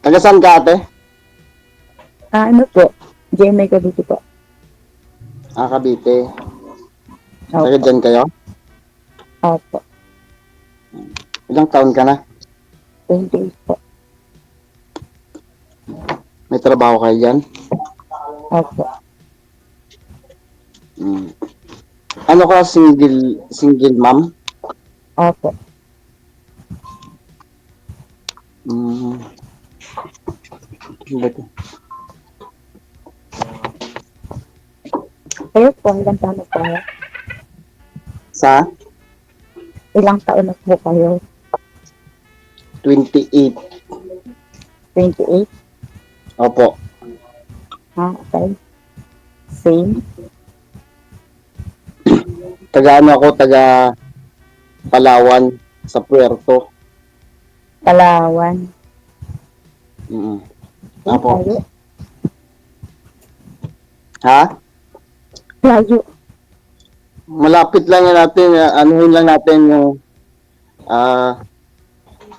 Taga saan ka ate? Ano po? GMA Cavite po. Cavite. Taga Opo. dyan kayo? Opo. Ilang taon ka na? 28 po. May trabaho kayo dyan? Opo. Hmm. Ano ka, single mom? Opo. Hmm. Ba't- Kayo po, ilang taon na po kayo? Sa Ilang taon na po kayo? 28. 28? Opo. Okay. Same? Taga ano ako, taga Palawan sa Puerto. Palawan? Mm. Ay, Opo. layo. Ha? Layo. Malapit lang yan natin, anuhin lang natin yung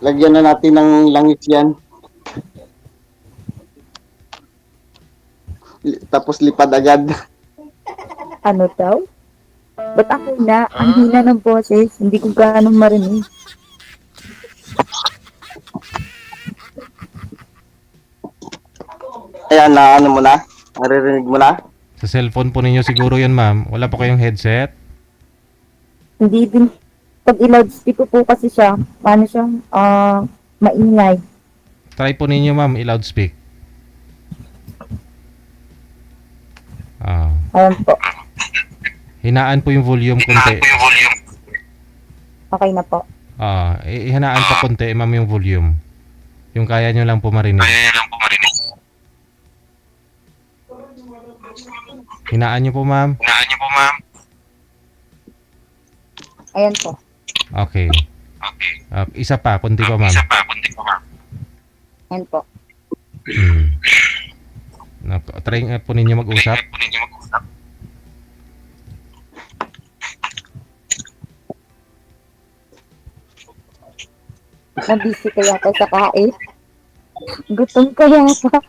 lagyan na natin ng langis yan. Tapos lipad agad. Ano daw? Ba't ako na? Ang hina ng boses. Hindi ko ganong marinig. Ayan, na ano mo na? Naririnig mo na? Sa cellphone po ninyo siguro yun, ma'am. Wala po kayong headset? Hindi din. Pag i-loudspeak ko po kasi siya, paano siya? Maingay. Try po ninyo, ma'am, i-loudspeak. Ayan po. Hinaan po yung volume konti. Okay na po. Ihinaan po konti, ma'am, yung volume. Yung kaya nyo lang po marinig. Hinaan nyo po, ma'am. Ayan po. Okay. Isa pa, konti pa, ma'am. Ayan po. Try po ninyo mag-usap. Nabisi kaya tayo sa kain. Gutom kaya pa.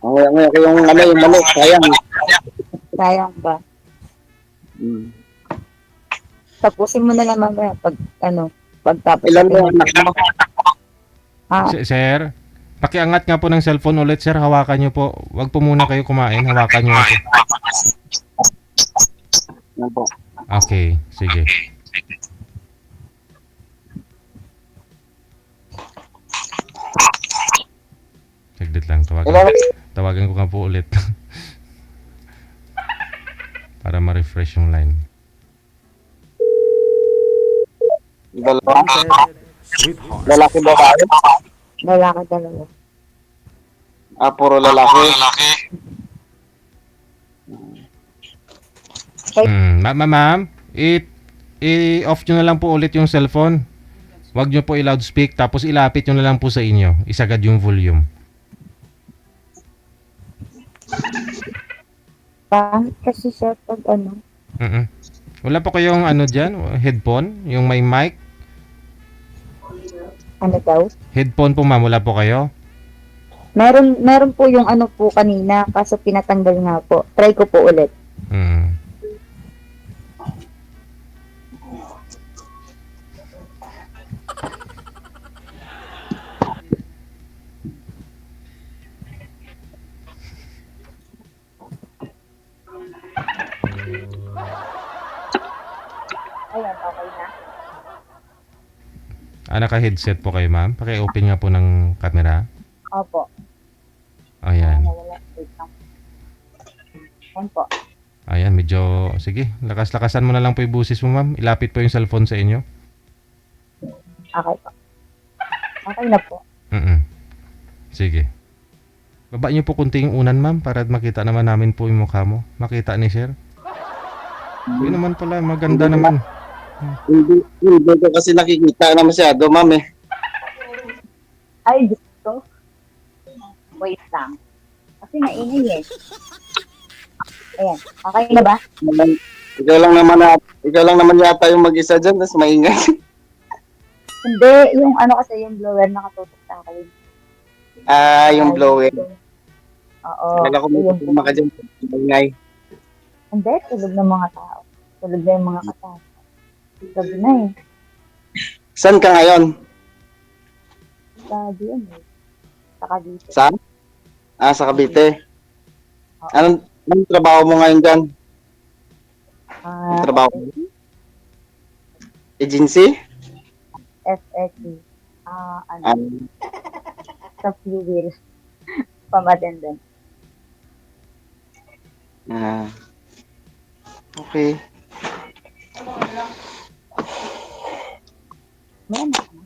Ngayon yung ano yung manok, sayang. Sayang ba? Hmm. Tapusin mo na lang mamaya pag pagtapos. Ilan mo anak mo? Sir, pakiangat nga po ng cellphone ulit, sir. Hawakan nyo po. Wag po muna kayo kumain. Hawakan nyo po. Yan po. Okay, sige. Saglit lang. Tawagan ko nga po ulit. Para ma-refresh yung line. Dalawa? Lalaki ba kayo? Lalaki dalawa. Puro lalaki. Ma'am, i-off nyo na lang po ulit yung cellphone. Wag nyo po i-loudspeak, tapos ilapit nyo na lang po sa inyo. Isagad yung volume. Pangit kasi siya pag Wala po kayong dyan, headphone, yung may mic. ano daw? Headphone po, ma'am, wala po kayo? Meron po yung po kanina, kaso pinatanggal nga po. Try ko po ulit. Ayan, okay na. Naka-headset po kayo, ma'am. Paki-open nga po ng camera. Opo. Ayan. Nawala. Wait lang. Ayan po. Ayan, medyo, sige, lakas-lakasan mo na lang po yung busis mo, ma'am. Ilapit po yung cellphone sa inyo. Okay po. Okay na po. Sige. Baba niyo po kunti yung unan, ma'am, para makita naman namin po yung mukha mo. Makita ni sir. Yun naman pala, maganda naman. Hindi ko kasi nakikita na masyado, ma'am eh. Ay, gusto. Wait lang. Kasi maingay eh. Ayan. Okay na ba? Ikaw lang naman yata yung mag-isa dyan, tapos maingay. Hindi, yung ano kasi yung blower nakatutok sa akin. Yung blower. Oo. Kala ko may Yung kasama ka dyan. Ingay. Hindi, tulog ng mga tao. Tulog na yung mga kasama. Gabi na eh. Saan ka ngayon? Sa diyan eh. Sa Cavite. Saan? Sa Cavite. Oo. Anong trabaho mo ngayon dyan? Trabaho mo? Agency? FSC. Ano, Um, sa fuel. Pamatendan. okay. May anak ka na?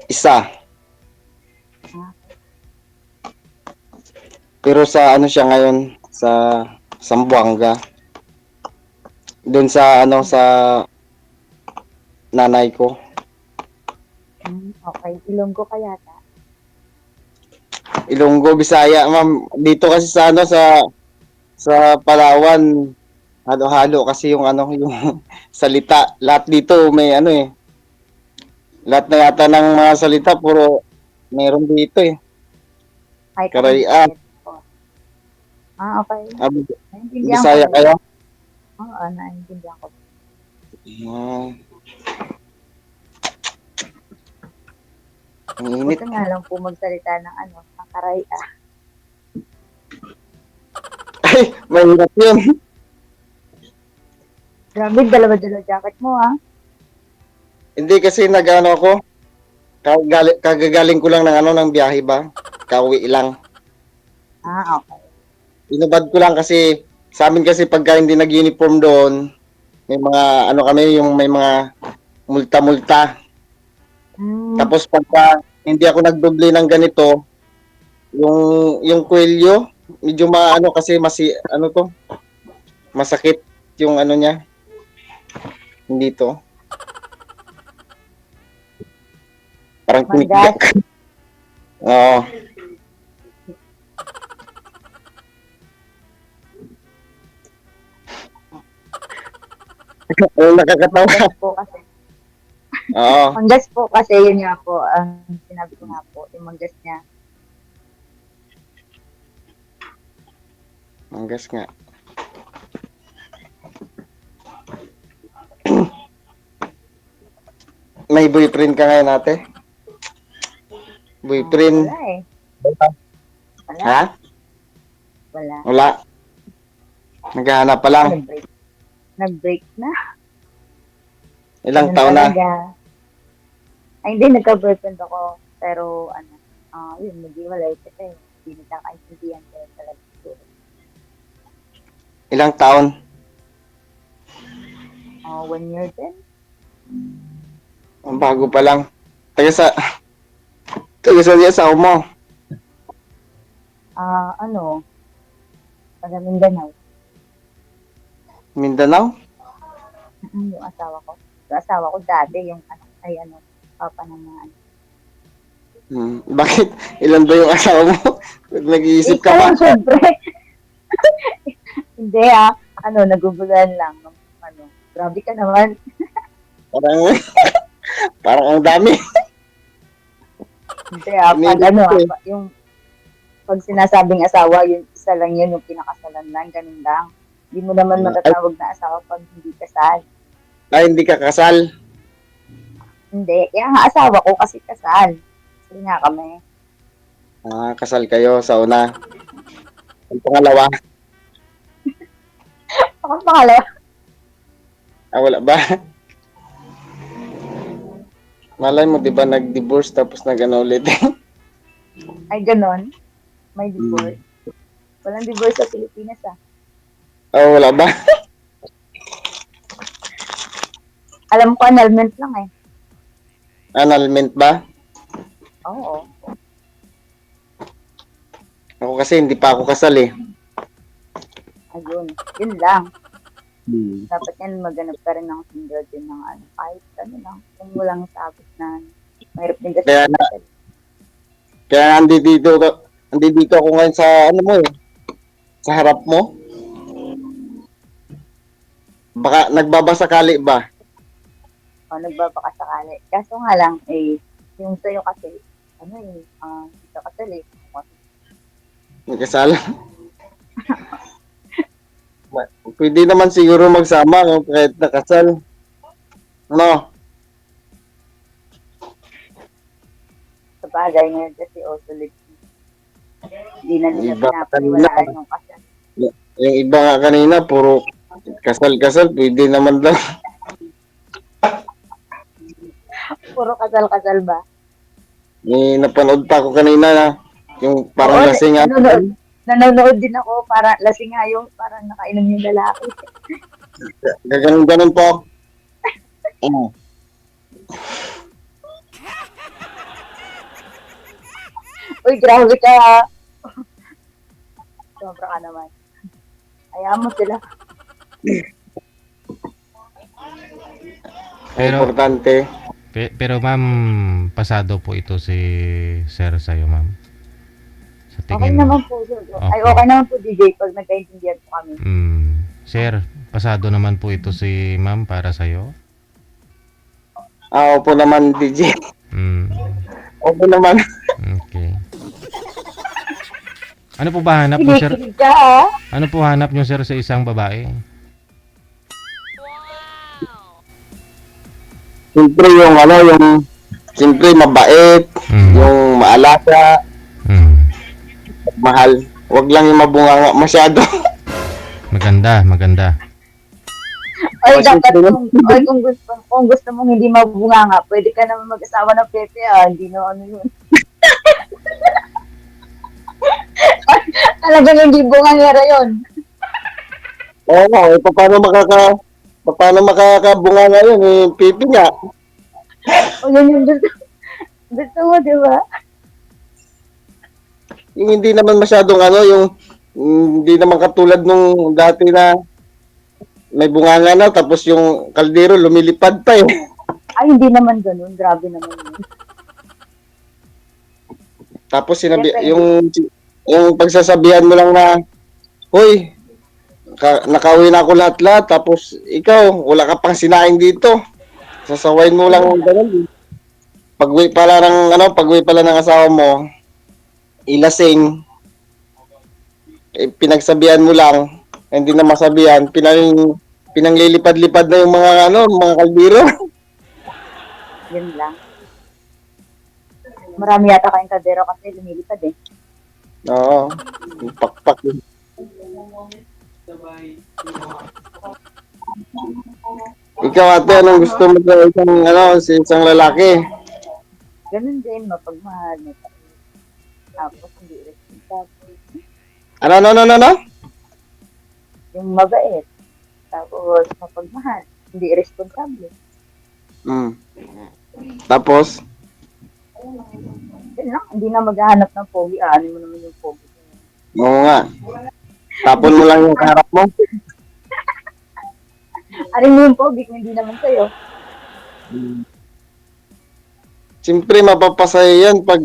Isa. Ah. Pero sa ano siya ngayon? Sa Zamboanga. Doon sa ano sa nanay ko. Okay. Ilonggo ka yata. Ilonggo, Bisaya, ma'am. Dito kasi sa ano sa Palawan, halo-halo kasi yung ano yung salita. Lahat dito may ano eh. Lahat na yata ng mga salita puro meron dito eh. Kahit Karayaan. okay. Naintindihan Bisaya ko. kayo? Oo, naintindihan ko. Ang init. Buti nga lang po magsalita ng ano, ng karaya. Ay, mahirap yun. Grabe, dalawa-dalawa jacket mo ah. Hindi kasi nag-ano ako. Kagagaling ko lang ng ano ng biyahe ba? Kauwi lang. Okay. Inubad ko lang kasi sa amin kasi pagka hindi nag-uniform doon, may mga ano kami yung may mga multa-multa. Tapos pagka hindi ako nagdoble ng ganito, yung kwelyo, medyo maano kasi ano to, masakit yung ano niya. Hindi to. Parang tinikdak. Oo. Ang nakakatawa. Manggas po kasi. Oo. Manggas po kasi yun nga po. Ang sinabi ko nga po, yung manggas niya. Manggas nga. May boyfriend ka ngayon, ate? Boyfriend? Wala eh. Wala. Ha? Wala. Wala. Naghahanap pa lang. Nag-break. Nag-break na. Ilang Ganun taon na? talaga. Ay, hindi, nagka-boyfriend ako. Pero, yun, nag-iwalay kasi hindi nagkakaintindihan kaya talaga. Ilang taon? 1 year din. Ang bago pa lang. Taga sa niya sa mo? Taga Mindanao. Mindanao? Yung asawa ko. Yung asawa ko dati, yung papa ng mga ano. Bakit? Ilan ba yung asawa mo? Nag-iisip ka Ikaw ba? lang, syempre. Hindi naguguluhan lang. Grabe ka naman. Parang ang dami. Hindi pag sinasabing asawa, yung isa lang yun, yung pinakasalan lang, ganun lang. Hindi mo naman matatawag na asawa pag hindi kasal. Ay, hindi ka kasal? Hindi. Kaya nga asawa ko kasi kasal. Kasi nga kami. Kasal kayo sa una. Ang pangalawa? Ako pangalawa. Wala ba? Malay mo, di ba nag-divorce tapos nag-ano ulit? Ay, ganon. May divorce. Walang divorce sa Pilipinas Wala ba? Alam ko, annulment lang eh. Annulment ba? Oo. Ako kasi hindi pa ako kasal eh. Ayun. Yun lang. Dapat yan maghanap ka rin ng single din ng kahit lang. Kung walang sabot na mahirap din kasi. Kaya andito ako ngayon sa mo eh. Sa harap mo. Baka nagbabasakali ba? O, nagbabakasakali. Kaso nga lang, yung sa'yo kasi, hindi ka kasal eh. May kasala. Pwede naman siguro magsama no, kahit nakasal. No? Sa bagay ngayon kasi ulit. Hindi na nila Iba pinapaniwalaan yung kasal. Yung iba nga kanina, puro kasal-kasal, pwede naman daw. Puro kasal-kasal ba? May napanood pa ako kanina na yung parang Oo, lasing nga. nanonood din ako, para lasing nga yung parang nakainom yung lalaki. Gaganon-ganon po. Ano? Uy, grabe ka ha. Sobra ka naman. Hayaan mo sila. Pero, Importante. pero ma'am, pasado po ito si sir sa'yo, ma'am. Sa Okay tingin mo. naman po, sir. Ay, Okay. okay naman po, DJ, pag nagkaintindihan po kami. Sir, pasado naman po ito si ma'am para sa'yo. Opo naman, DJ. Opo naman. Okay. Ano po ba hanap nyo, sir? Kinikilig ka ha. Ano po hanap nyo, sir, sa isang babae? Siyempre siyempre mabait, yung maalasa, mahal. Wag lang yung mabunganga masyado. Maganda. Ay, Kasi dapat sila- kung gusto mong hindi mabunga nga, pwede ka naman mag-asawa ng Pepe hindi na ano yun. Talagang hindi bungangera yun. Oo, paano makakabunga nga yun, pipi nga. O yun yung gusto mo, di ba? Yung hindi naman masyadong yung hindi naman katulad nung dati na may bunganga na, tapos yung kaldero lumilipad pa Ay, hindi naman ganun. Grabe naman yun. Tapos Siyempre. yung pagsasabihan mo lang na, hoy, nakauwi na ako lahat-lahat, tapos ikaw, wala ka pang sinaing dito. Sasawayin mo lang yung ganun. Pag-uwi pala ng asawa mo, ilasing, pinagsabihan mo lang, hindi na masabihan, pinanglilipad-lipad na yung mga kaldero. Yun lang. Marami yata kayong kadero kasi lumilipad eh. Oo, pakpak. Ikaw ate, anong gusto mo sa isang lalaki? Ganun din, mapagmahal. Tapos hindi responsable. Ano? Yung mabait. Tapos mapagmahal. Hindi responsable. Tapos, Yun lang, hindi na maghahanap ng pogi. Ano mo naman yung pogi. oo nga. Tapon mo lang yung harap mo. Ano mo yung pogi kung hindi naman sa'yo? Siyempre, mapapasaya yan pag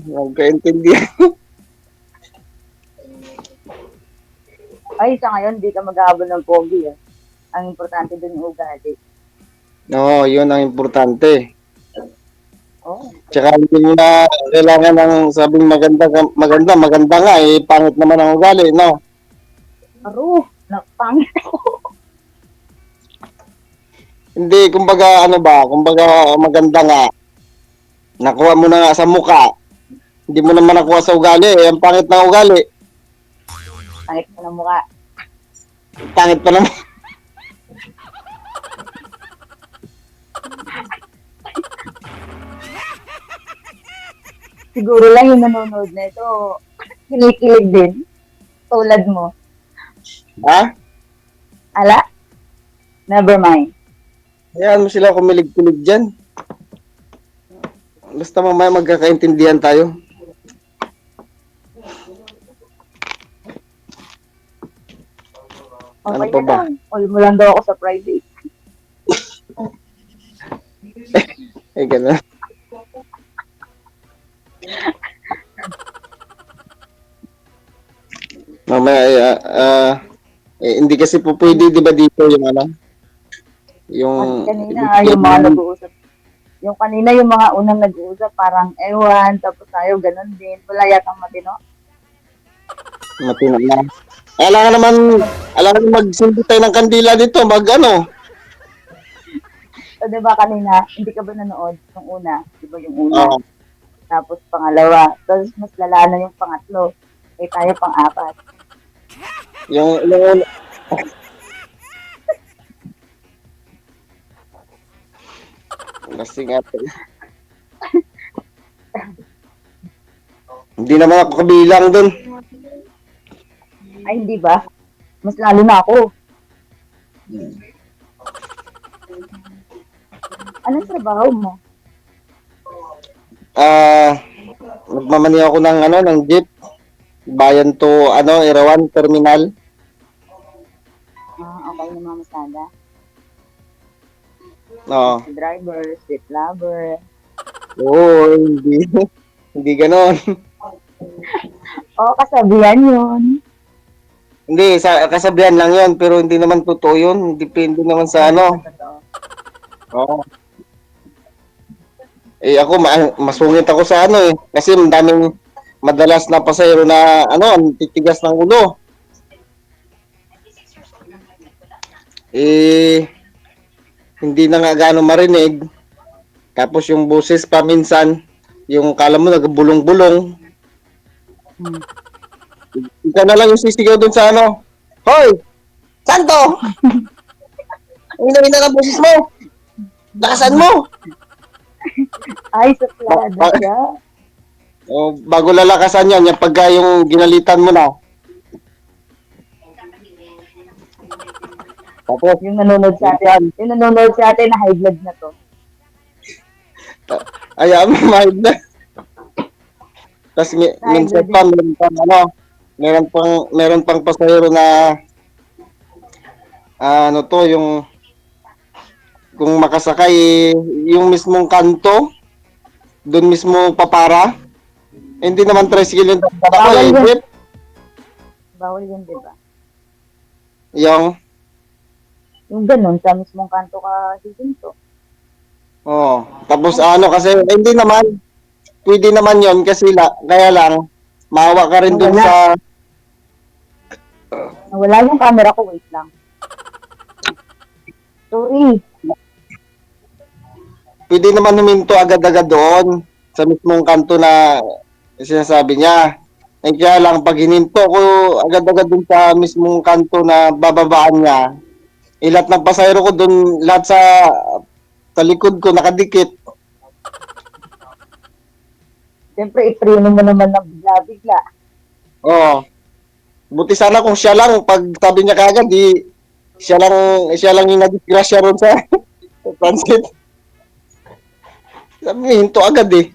magkaintindihan. Ay, sa ngayon, hindi ka maghahabol ng pogi. Ang importante dun yung ugali. Oo, yun ang importante. Oh, Tsaka hindi mo na kailangan ng sabing maganda nga, pangit naman ang ugali, no? aro, napangit ako. Hindi, kumbaga maganda nga. Nakuha mo na nga sa muka. Hindi mo naman nakuha sa ugali, ang pangit na ugali. Pangit mo ng mukha. Pangit pa naman. Siguro lang yung nanonood na ito, kinikilig din. Tulad mo. Ha? Ala? Never mind. Hayaan mo sila kumilig-kilig dyan. Basta mamaya magkakaintindihan tayo. Okay Ano pa na ba? lang. Call mo lang daw ako sa private. Ganun. Mamaya, hindi kasi po pwede, di ba, dito Kasi Yung kanina, yung mga nag-uusap. Yung kanina, yung mga unang nag-uusap, parang ewan, tapos tayo, ganun din. Wala yatang matino. matino na. Alangan magsindi tayo ng kandila dito, ano. So, di ba kanina, hindi ka ba nanood yung una? Di ba yung una? Oh, Tapos pangalawa. Tapos mas lala na yung pangatlo. Eh, tayo pang-apat. yung lasing ate. Hindi naman ako kabilang doon. Ay, hindi ba? Mas lalo na ako. Anong trabaho mo? Nagmamani ako ng jeep. Bayan to, Irawan Terminal. Okay na mga masada. Oo. Driver, street lover. Oo, hindi. Hindi ganon. Kasabihan yun. Hindi, kasabihan lang yon pero hindi naman totoo yun. Depende naman sa Totoo. Oo. Ako, masungit ako sa kasi daming madalas na pasahero na, ang titigas ng ulo. Hindi na nga gaano marinig. Tapos yung boses pa minsan, yung kala mo nagbulong-bulong. Ikaw na lang yung sisigaw dun sa Hoy! Santo! Ang ina ng boses mo! Lakasan mo! Ay, suplada siya. Bago lalakasan yan, yung pagka yung ginalitan mo na. Tapos, Yung nanonood sa atin na high blood na to. Ayaw mo, mahid na. Tapos minsan pa, meron pang pasahero na, yung, kung makasakay, yung mismong kanto, doon mismo papara. Hindi naman tricycle yung tatara ko, Bawal yun. jeep. Bawal yun, di ba? Yung ganun, sa mismong kanto ka hihinto. Tapos kasi, hindi naman, pwede naman yon kasi kaya lang, maawa ka rin dun sa... Nawala yung camera ko, wait lang. Sorry. Pwede naman huminto agad-agad doon sa mismong kanto na sinasabi niya. Kaya lang, pag hininto ko agad-agad dun sa mismong kanto na bababaan niya, lahat ng pasahero ko dun, lahat sa likod ko nakadikit. Siyempre, ipreno mo naman ng bigla-bigla. Buti sana kung siya lang, pag sabi niya kagad, siya lang yung nadisgrasya ron sa transit. Sabi niya, hinto agad eh.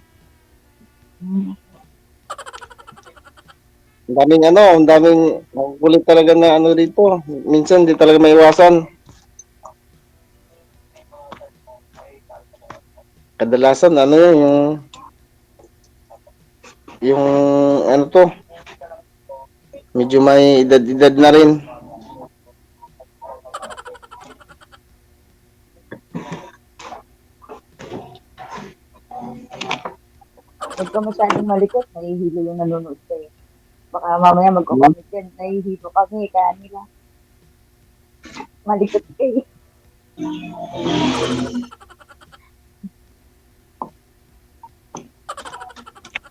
Ang daming kulit talaga na dito. Minsan di talaga maiwasan. Kadalasan yung medyo may edad na rin. Huwag ka masyadong malikot, nahihilo yung nanonood sa'yo. Baka mamaya magko-comment yan, nahihilo kami, kaya nila. Malikot kayo.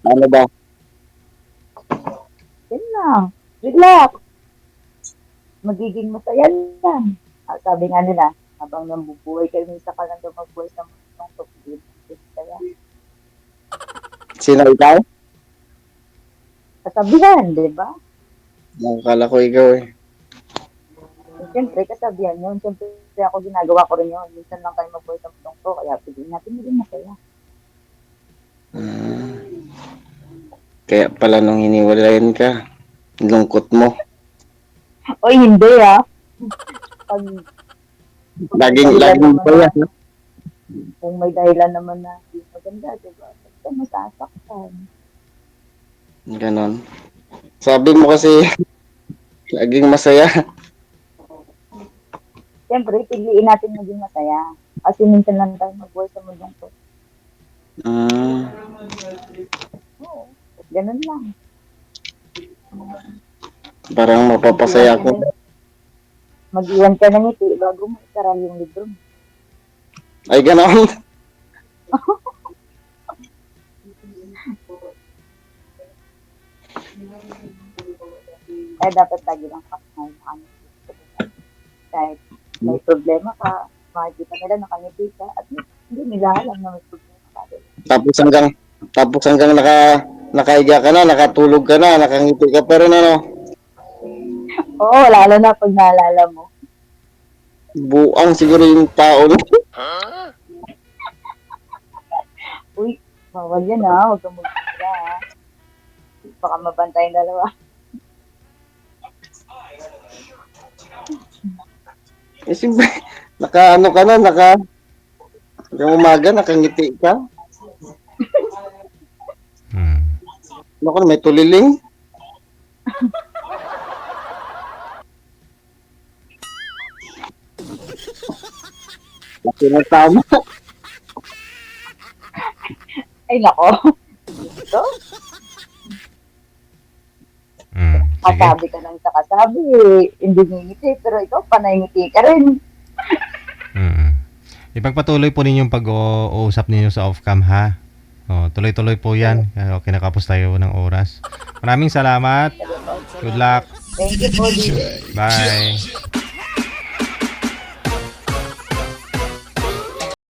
Ano ba? Yan lang. Relax. Magiging masaya lang. Sabi nga nila, habang nabubuhay kayo, minsan ka lang daw magbuhay sa mundong to. Kaya, Sino ikaw? kasabihan, di ba? Akala ko ikaw eh. Siyempre, kasabihan yun. Siyempre, ako ginagawa ko rin yun. Minsan lang kayo magbuhay sa mundong to, kaya piliin natin maging masaya. Kaya pala nung hiniwalayan ka, lungkot mo. Oy, hindi ah. Pag Laging masaya. kung may dahilan naman na hindi maganda, di ba? Basta masasaktan. Ganon. Sabi mo kasi, laging masaya. Siyempre, piliin natin maging masaya. Kasi minsan lang tayo magbuhay sa mundong to. Mm. Oo, ganun lang. Parang mapapasaya ako. Mag-iwan ka ng ngiti bago mo itaral yung libro mo. Ay, gano'n. Kaya dapat lagi lang pakamayan. Kahit may problema ka, makikita nila nakangiti ka, at hindi nila alam na may problema ka. Tapos hanggang nakahiga ka na, nakatulog ka na, nakangiti ka pa rin, ano. Oo, lalo na pag naalala mo. Buang siguro yung tao na. Uy, bawal yan ha, huwag kang mag-alala ha. Baka mabantay yung dalawa. Eh, siyempre, ano ka na, hanggang umaga, nakangiti ka. Hmm. Ano ka, may tuliling. Laki ng tama. Ay, nako. Ito, Hmm. Sige. kasabi ka lang sa kasabi. Hindi ngingiti, pero ikaw, panay ngiti ka rin. Mm. Ipagpatuloy po ninyong pag-uusap ninyo sa off-cam, ha? Tuloy-tuloy po yan. Kinakapos tayo ng oras. Maraming salamat. Good luck. Thank you po, DJ. Bye.